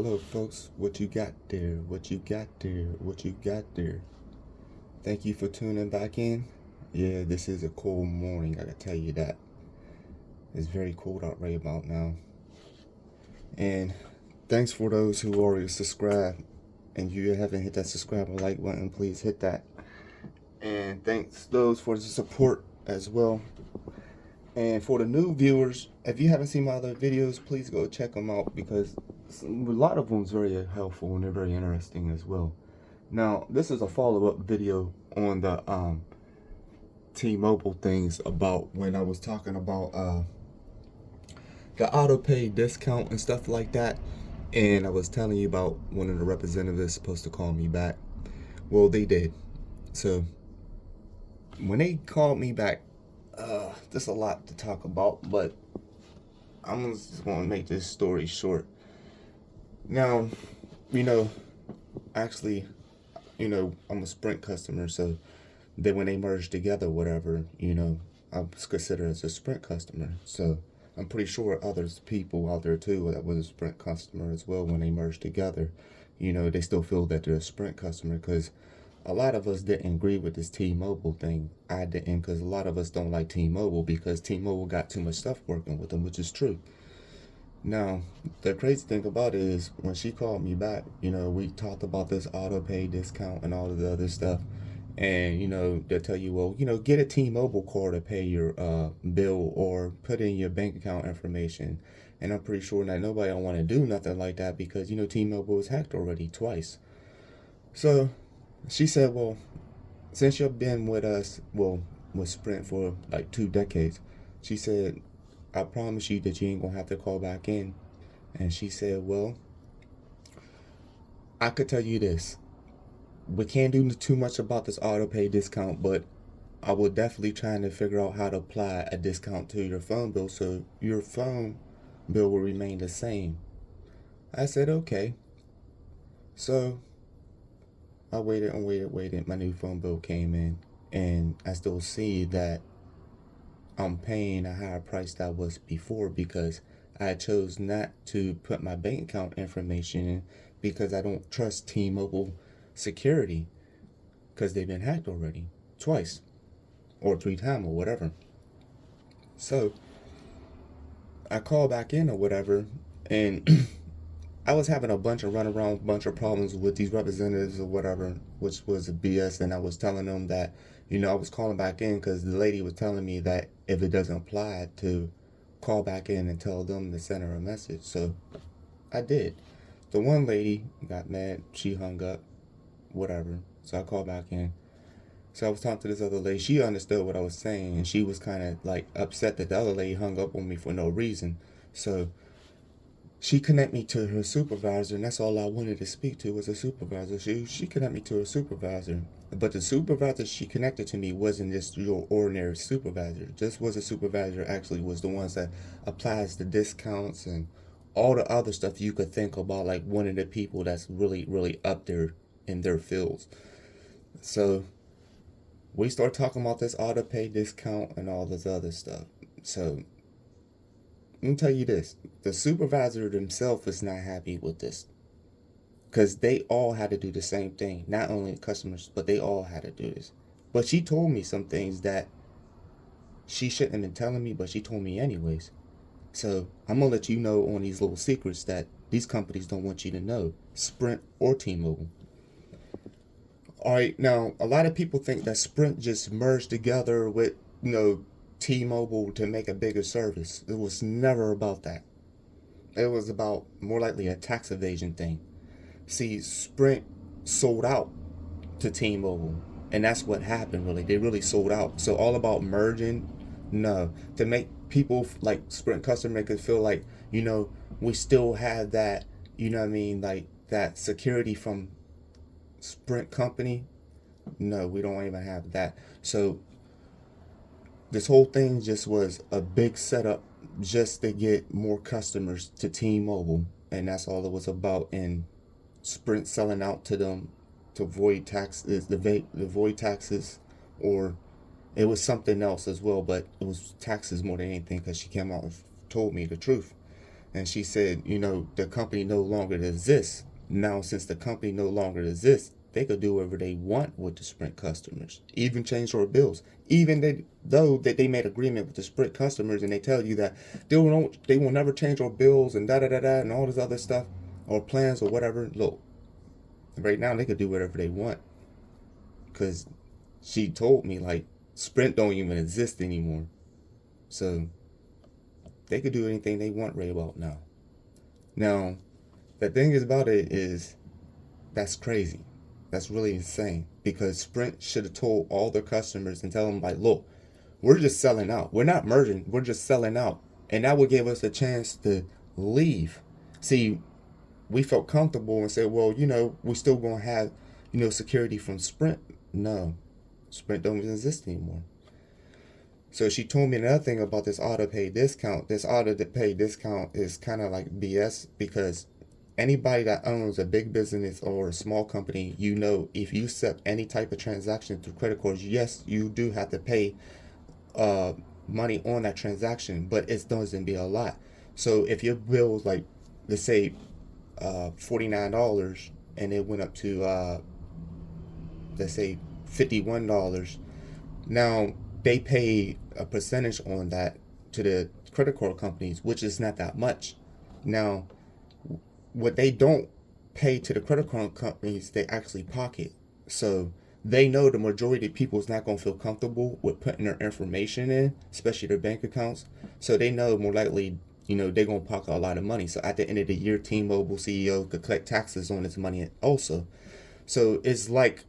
Hello, folks. What you got there? What you got there? What you got there? Thank you for tuning back in. Yeah, this is a cold morning. I gotta tell you that. It's very cold out right about now. And thanks for those who already subscribed. And you haven't hit that subscribe or like button, please hit that. And thanks those for the support as well. And for the new viewers, if you haven't seen my other videos, please go check them out because a lot of them is very helpful and they're very interesting as well. Now, this is a follow-up video on the T-Mobile things about when I was talking about the auto pay discount and stuff like that. And I was telling you about one of the representatives supposed to call me back. Well, they did. So when they called me back, there's a lot to talk about, but I'm just going to make this story short. Now, actually, I'm a Sprint customer, so then when they merge together, whatever, I'm considered as a Sprint customer. So I'm pretty sure others people out there too that was a Sprint customer as well when they merged together. They still feel that they're a Sprint customer because a lot of us didn't agree with this T-Mobile thing. I didn't because a lot of us don't like T-Mobile because T-Mobile got too much stuff working with them, which is true. Now, the crazy thing about it is when she called me back, we talked about this auto pay discount and all of the other stuff. And, they'll tell you, well, get a T-Mobile card to pay your bill or put in your bank account information. And I'm pretty sure that nobody don't want to do nothing like that because, T-Mobile was hacked already twice. So she said, well, since you've been with us, well, with Sprint for like 2 decades, she said, I promise you that you ain't gonna have to call back in. And she said, well, I could tell you this. We can't do too much about this auto pay discount, but I will definitely try to figure out how to apply a discount to your phone bill so your phone bill will remain the same. I said, okay. So I waited and waited. My new phone bill came in, and I still see that I'm paying a higher price than I was before because I chose not to put my bank account information in because I don't trust T-Mobile security because they've been hacked already twice or 3 times or whatever. So I called back in or whatever, and I was having a bunch of runaround, bunch of problems with these representatives or whatever, which was a BS. And I was telling them that, I was calling back in because the lady was telling me that if it doesn't apply, to call back in and tell them to send her a message. So I did. The one lady got mad. She hung up, whatever. So I called back in. So I was talking to this other lady. She understood what I was saying, and she was kind of like upset that the other lady hung up on me for no reason. So she connected me to her supervisor, and that's all I wanted to speak to was a supervisor. She connected me to her supervisor. But the supervisor she connected to me wasn't just your ordinary supervisor. Just was a supervisor actually was the ones that applies the discounts and all the other stuff you could think about, like one of the people that's really, really up there in their fields. So we start talking about this auto pay discount and all this other stuff. So let me tell you this. The supervisor themselves is not happy with this. Because they all had to do the same thing. Not only customers, but they all had to do this. But she told me some things that she shouldn't have been telling me, but she told me anyways. So I'm going to let you know on these little secrets that these companies don't want you to know. Sprint or T-Mobile. Alright, now a lot of people think that Sprint just merged together with, T-Mobile to make a bigger service. It was never about that. It was about more likely a tax evasion thing. See, Sprint sold out to T-Mobile, and that's what happened. Really, they really sold out. So all about merging, no, to make people like Sprint customer make it feel like we still have that. You know what I mean? Like that security from Sprint company. No, we don't even have that. So this whole thing just was a big setup just to get more customers to T-Mobile, and that's all it was about. And Sprint selling out to them to avoid taxes, the avoid taxes, or it was something else as well, but it was taxes more than anything because she came out and told me the truth. And she said, the company no longer exists. Now, since the company no longer exists, they could do whatever they want with the Sprint customers, even change their bills. Though that they made agreement with the Sprint customers, and they tell you that they will never change their bills and da da da da and all this other stuff or plans or whatever. Look, right now they could do whatever they want, because she told me like Sprint don't even exist anymore, so they could do anything they want right about now. Now, the thing is about it is that's crazy. That's really insane, because Sprint should have told all their customers and tell them like, look, we're just selling out. We're not merging. We're just selling out, and that would give us a chance to leave. See, we felt comfortable and said, well, we're still gonna have, security from Sprint. No, Sprint don't even exist anymore. So she told me another thing about this auto pay discount. This auto pay discount is kind of like BS, because anybody that owns a big business or a small company, if you accept any type of transaction through credit cards, yes, you do have to pay money on that transaction, but it doesn't be a lot. So if your bill was like, let's say, $49, and it went up to let's say $51, now they pay a percentage on that to the credit card companies, which is not that much. Now, what they don't pay to the credit card companies, they actually pocket. So they know the majority of people is not going to feel comfortable with putting their information in, especially their bank accounts. So they know more likely, they're going to pocket a lot of money. So at the end of the year, T-Mobile CEO could collect taxes on this money also. So it's like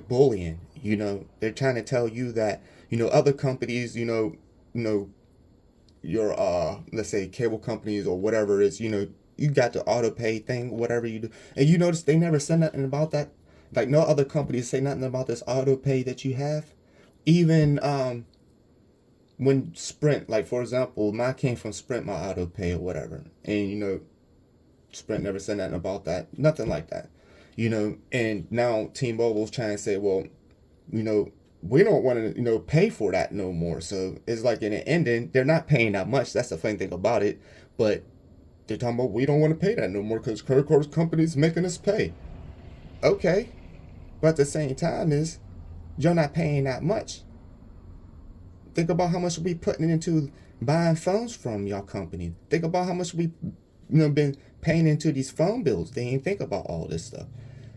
bullying. They're trying to tell you that, other companies, your let's say cable companies or whatever it is, you got the auto pay thing, whatever you do. And you notice they never said nothing about that. Like, no other companies say nothing about this auto pay that you have. Even when Sprint, like for example, mine came from Sprint, my auto pay or whatever. And Sprint never said nothing about that. Nothing like that. And now T-Mobile's trying to say, well, we don't want to, pay for that no more. So it's like in the ending, they're not paying that much. That's the funny thing about it. But they're talking about, we don't want to pay that no more because credit card companies making us pay. Okay. But at the same time is, you're not paying that much. Think about how much we putting into buying phones from your company. Think about how much we been paying into these phone bills. They ain't think about all this stuff.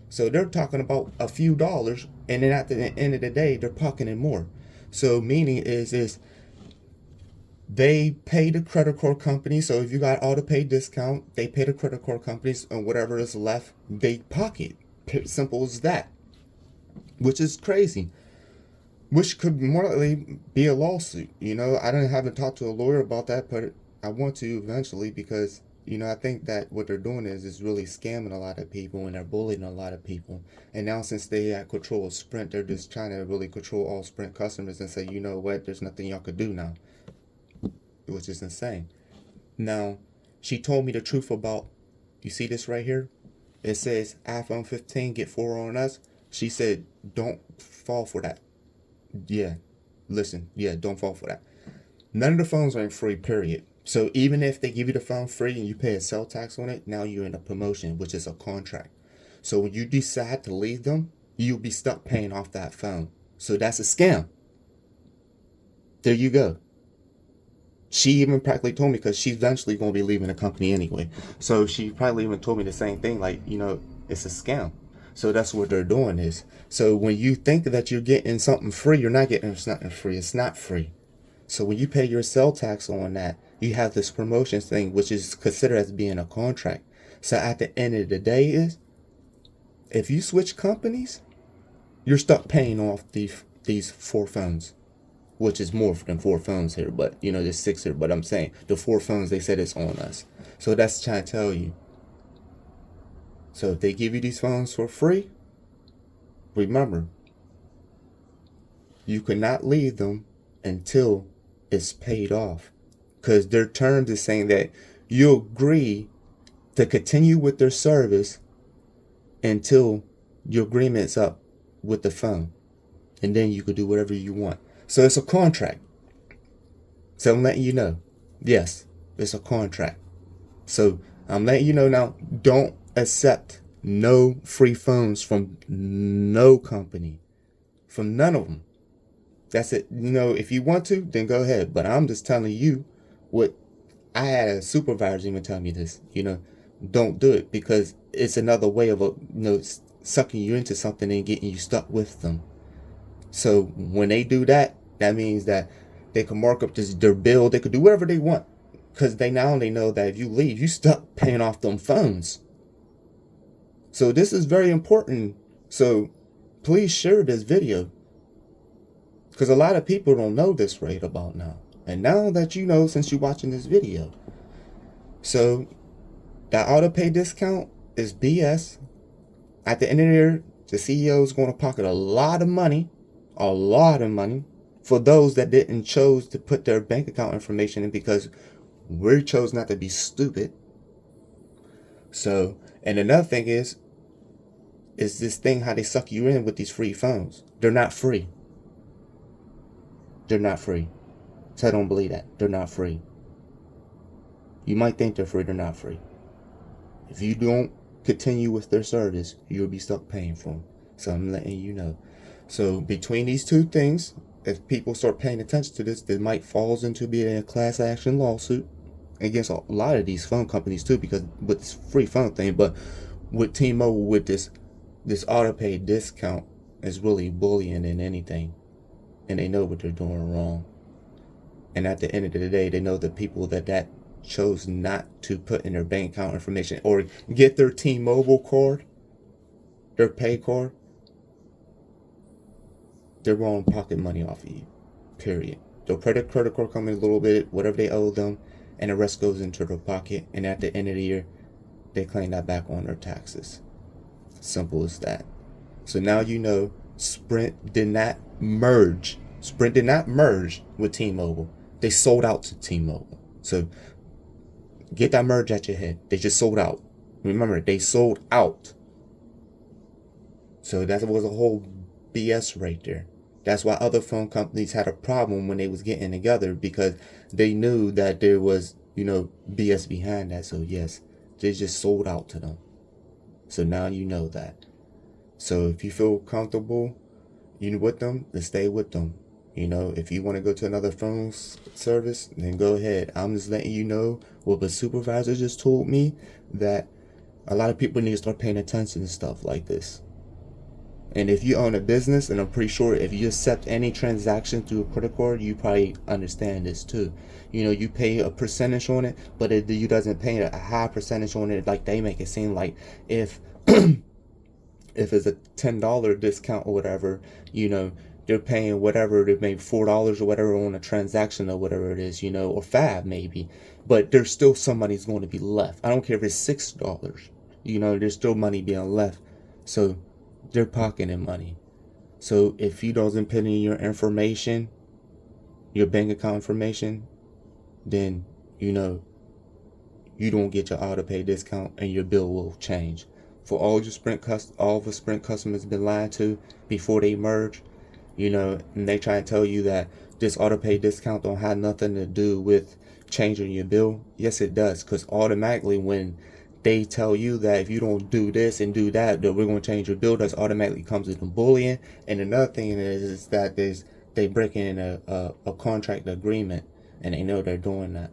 So they're talking about a few dollars, and then at the end of the day, they're pocketing more. So meaning is they pay the credit card company. So if you got auto pay discount, they pay the credit card companies, and whatever is left, they pocket. Simple as that. Which is crazy. Which could more likely be a lawsuit. Haven't talked to a lawyer about that, but I want to eventually, because I think that what they're doing is really scamming a lot of people, and they're bullying a lot of people. And now since they have control of Sprint, they're just trying to really control all Sprint customers and say, you know what, there's nothing y'all could do now. Which is insane. Now, she told me the truth about, you see this right here? It says iPhone 15, get 4 on us. She said, don't fall for that. Yeah, listen, don't fall for that. None of the phones are free, period. So even if they give you the phone free and you pay a sale tax on it, now you're in a promotion, which is a contract. So when you decide to leave them, you'll be stuck paying off that phone. So that's a scam. There you go. She even practically told me, because she's eventually going to be leaving the company anyway. So she probably even told me the same thing, like, it's a scam. So that's what they're doing is. So when you think that you're getting something free, you're not getting something free. It's not free. So when you pay your sale tax on that, you have this promotions thing, which is considered as being a contract. So at the end of the day is, if you switch companies, you're stuck paying off these 4 phones, which is more than 4 phones here, but there's 6 here. But I'm saying the 4 phones, they said it's on us. So that's trying to tell you. So if they give you these phones for free, remember, you cannot leave them until it's paid off. Because their terms is saying that you agree to continue with their service until your agreement's up with the phone. And then you could do whatever you want. So it's a contract. So I'm letting you know. Yes, It's a contract. So I'm letting you know now, don't accept no free phones from no company, from none of them. That's it. If you want to, then go ahead. But I'm just telling you what I had a supervisor even tell me this. Don't do it, because it's another way of sucking you into something and getting you stuck with them. So when they do that, that means that they can mark up their bill. They could do whatever they want, because they now only know that if you leave, you stuck paying off them phones. So this is very important. So please share this video, because a lot of people don't know this right about now. And now that you know, since you're watching this video. So that auto pay discount is BS. At the end of the year, the CEO is going to pocket a lot of money for those that didn't chose to put their bank account information in, because we chose not to be stupid. So, and another thing is this thing how they suck you in with these free phones. They're not free. They're not free. So I don't believe that. They're not free. You might think they're free. They're not free. If you don't continue with their service, you'll be stuck paying for them. So I'm letting you know. So between these two things, if people start paying attention to this, it might falls into being a class action lawsuit against a lot of these phone companies too, because with this free phone thing. But with T-Mobile, with this auto pay discount, is really bullying than anything, and they know what they're doing wrong. And at the end of the day, they know the people that chose not to put in their bank account information or get their T-Mobile card, their pay card, they're going to pocket money off of you, period. They'll pay their credit card company a little bit, whatever they owe them, and the rest goes into their pocket. And at the end of the year, they claim that back on their taxes. Simple as that. So now you know Sprint did not merge. Sprint did not merge with T-Mobile. They sold out to T-Mobile. So get that merge at your head. They just sold out. Remember, they sold out. So that was a whole BS right there. That's why other phone companies had a problem when they was getting together, because they knew that there was, BS behind that. So yes, they just sold out to them. So now you know that. So if you feel comfortable, with them, then stay with them. If you want to go to another phone service, then go ahead. I'm just letting you know what the supervisor just told me, that a lot of people need to start paying attention to stuff like this. And if you own a business, and I'm pretty sure if you accept any transaction through a credit card, you probably understand this too. You pay a percentage on it, but you doesn't pay a high percentage on it like they make it seem like. If if it's a $10 discount or whatever, they're paying whatever, they made $4 or whatever on a transaction or whatever it is, or $5 maybe. But there's still some money's going to be left. I don't care if it's $6. There's still money being left. So they're pocketing money. So if you don't put in your information, your bank account information, then you don't get your auto pay discount, and your bill will change. For all the Sprint customers been lied to before they merge, and they try and tell you that this auto pay discount don't have nothing to do with changing your bill. Yes, it does, because automatically when they tell you that if you don't do this and do that, that we're going to change your bill, that automatically comes with bullying. And another thing is that they break in a contract agreement, and they know they're doing that.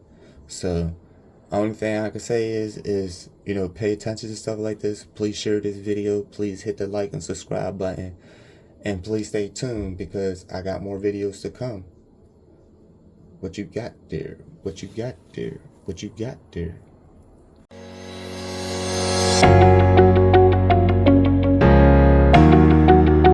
So only thing I can say is pay attention to stuff like this. Please share this video. Please hit the like and subscribe button, and please stay tuned, because I got more videos to come. What you got there? What you got there? What you got there?